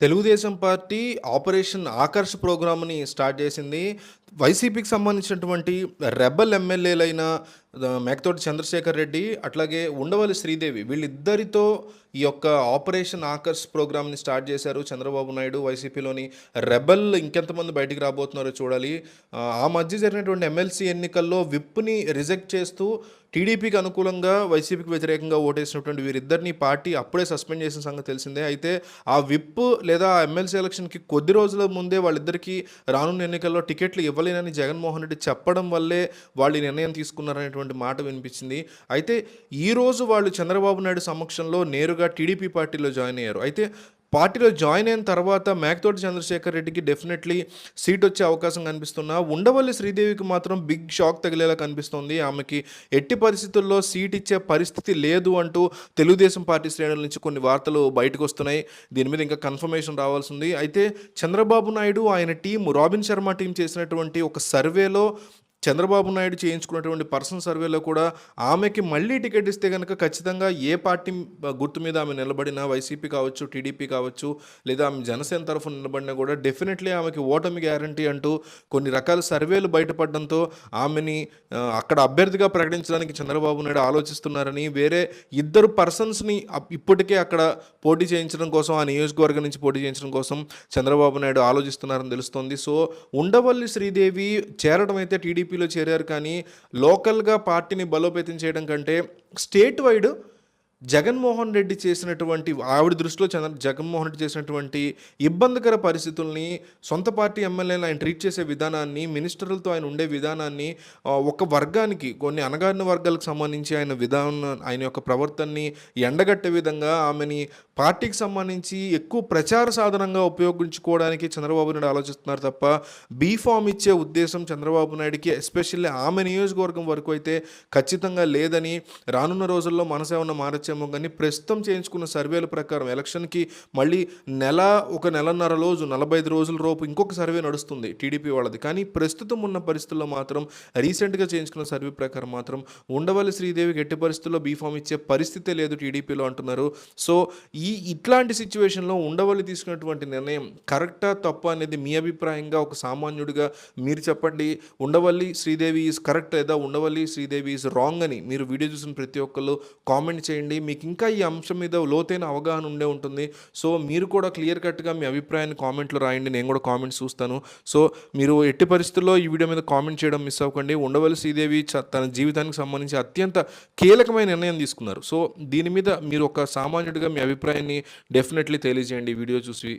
Telugu Desam party operation Akarsh ప్రోగ్రామ్‌ని start చేసింది. వైసీపీకి సంబంధించినటువంటి రెబెల్ ఎమ్మెల్యేలైన మేకతోటి చంద్రశేఖర్ రెడ్డి, అట్లాగే ఉండవల్లి శ్రీదేవి వీళ్ళిద్దరితో ఈ యొక్క ఆపరేషన్ ఆకర్ష్ ప్రోగ్రామ్‌ని స్టార్ట్ చేశారు చంద్రబాబు నాయుడు. వైసీపీలోని రెబెల్ ఇంకెంతమంది బయటికి రాబోతున్నారో చూడాలి. ఆ మధ్య జరిగినటువంటి ఎమ్మెల్సీ ఎన్నికల్లో విప్‌ని రిజెక్ట్ చేస్తూ టీడీపీకి అనుకూలంగా, వైసీపీకి వ్యతిరేకంగా ఓటేసినటువంటి వీరిద్దరిని పార్టీ అప్పుడే సస్పెండ్ చేసిన సంగతి తెలిసిందే. అయితే ఆ విప్ లేదా ఆ ఎమ్మెల్సీ ఎలక్షన్‌కి కొద్ది రోజుల ముందే వాళ్ళిద్దరికీ రానున్న ఎన్నికల్లో టికెట్లు ఇవ్వలేనని జగన్మోహన్ రెడ్డి చెప్పడం వల్లే వాళ్ళు ఈ నిర్ణయం తీసుకున్నారనేటువంటి మాట వినిపించింది. అయితే ఈరోజు వాళ్ళు చంద్రబాబు నాయుడు సమక్షంలో నేరుగా టీడీపీ పార్టీలో జాయిన్ అయ్యారు. అయితే పార్టీలో జాయిన్ అయిన తర్వాత మేకతోటి చంద్రశేఖర్ రెడ్డికి డెఫినెట్లీ సీట్ వచ్చే అవకాశం కనిపిస్తున్నా, ఉండవల్లి శ్రీదేవికి మాత్రం బిగ్ షాక్ తగిలేలా కనిపిస్తోంది. ఆమెకి ఎట్టి పరిస్థితుల్లో సీట్ ఇచ్చే పరిస్థితి లేదు అంటూ తెలుగుదేశం పార్టీ శ్రేణుల నుంచి కొన్ని వార్తలు బయటకు వస్తున్నాయి. దీని మీద ఇంకా కన్ఫర్మేషన్ రావాల్సి ఉంది. అయితే చంద్రబాబు నాయుడు, ఆయన టీం, రాబిన్ శర్మ టీం చేసినటువంటి ఒక సర్వేలో, చంద్రబాబు నాయుడు చేయించుకున్నటువంటి పర్సనల్ సర్వేలో కూడా ఆమెకి మళ్ళీ టికెట్ ఇస్తే కనుక ఖచ్చితంగా ఏ పార్టీ గుర్తు మీద ఆమె నిలబడినా, వైసీపీ కావచ్చు, టీడీపీ కావచ్చు, లేదా ఆమె జనసేన తరఫున నిలబడినా కూడా డెఫినెట్లీ ఆమెకి ఓటమి గ్యారంటీ అంటూ కొన్ని రకాల సర్వేలు బయటపడడంతో ఆమెని అక్కడ అభ్యర్థిగా ప్రకటించడానికి చంద్రబాబు నాయుడు ఆలోచిస్తున్నారని, వేరే ఇద్దరు పర్సన్స్ని ఇప్పటికే అక్కడ పోటీ చేయించడం కోసం, ఆ నియోజకవర్గం నుంచి పోటీ చేయించడం కోసం చంద్రబాబు నాయుడు ఆలోచిస్తున్నారని తెలుస్తోంది. సో ఉండవల్లి శ్రీదేవి చేరడం అయితే టీడీపీలో చేరారు, కానీ లోకల్గా పార్టీని బలోపేతం చేయడం కంటే స్టేట్ వైడ్ జగన్మోహన్ రెడ్డి చేసినటువంటి, ఆవిడ దృష్టిలో జగన్మోహన్ రెడ్డి చేసినటువంటి ఇబ్బందికర పరిస్థితుల్ని, సొంత పార్టీ ఎమ్మెల్యేలను ఆయన ట్రీట్ చేసే విధానాన్ని, మినిస్టర్లతో ఆయన ఉండే విధానాన్ని, ఒక వర్గానికి, కొన్ని అణగారిన వర్గాలకు సంబంధించి ఆయన యొక్క ప్రవర్తనని ఎండగట్టే విధంగా ఆమెని పార్టీకి సంబంధించి ఎక్కువ ప్రచార సాధనంగా ఉపయోగించుకోవడానికి చంద్రబాబు నాయుడు ఆలోచిస్తున్నారు తప్ప బీఫామ్ ఇచ్చే ఉద్దేశం చంద్రబాబు నాయుడికి ఎస్పెషల్లీ ఆమె నియోజకవర్గం వరకు అయితే ఖచ్చితంగా లేదని, రానున్న రోజుల్లో మనసేమన్నా మారచ్చేమో కానీ ప్రస్తుతం చేయించుకున్న సర్వేల ప్రకారం ఎలక్షన్కి మళ్ళీ ఒక నెలన్నర రోజు, 45 రోజుల లోపు ఇంకొక సర్వే నడుస్తుంది టీడీపీ వాళ్ళది. కానీ ప్రస్తుతం ఉన్న పరిస్థితుల్లో మాత్రం, రీసెంట్గా చేయించుకున్న సర్వే ప్రకారం మాత్రం ఉండవల్లి శ్రీదేవికి ఎట్టి పరిస్థితుల్లో బీఫామ్ ఇచ్చే పరిస్థితే లేదు టీడీపీలో అంటున్నారు. సో ఇట్లాంటి సిచ్యువేషన్లో ఉండవల్లి తీసుకున్నటువంటి నిర్ణయం కరెక్టా తప్పా అనేది మీ అభిప్రాయంగా ఒక సామాన్యుడిగా మీరు చెప్పండి. ఉండవల్లి శ్రీదేవి ఈజ్ కరెక్ట్ లేదా ఉండవల్లి శ్రీదేవి ఈజ్ రాంగ్ అని మీరు వీడియో చూసిన ప్రతి ఒక్కళ్ళు కామెంట్ చేయండి. మీకు ఇంకా ఈ అంశం మీద లోతైన అవగాహన ఉండే ఉంటుంది. సో మీరు కూడా క్లియర్ కట్గా మీ అభిప్రాయాన్ని కామెంట్లో రాయండి, నేను కూడా కామెంట్స్ చూస్తాను. సో మీరు ఎట్టి పరిస్థితుల్లో ఈ వీడియో మీద కామెంట్ చేయడం మిస్ అవ్వకండి. ఉండవల్లి శ్రీదేవి తన జీవితానికి సంబంధించి అత్యంత కీలకమైన నిర్ణయం తీసుకున్నారు. సో దీని మీద మీరు ఒక సామాన్యుడిగా మీ అభిప్రాయాన్ని డెఫినెట్లీ తెలియజేయండి వీడియో చూసి.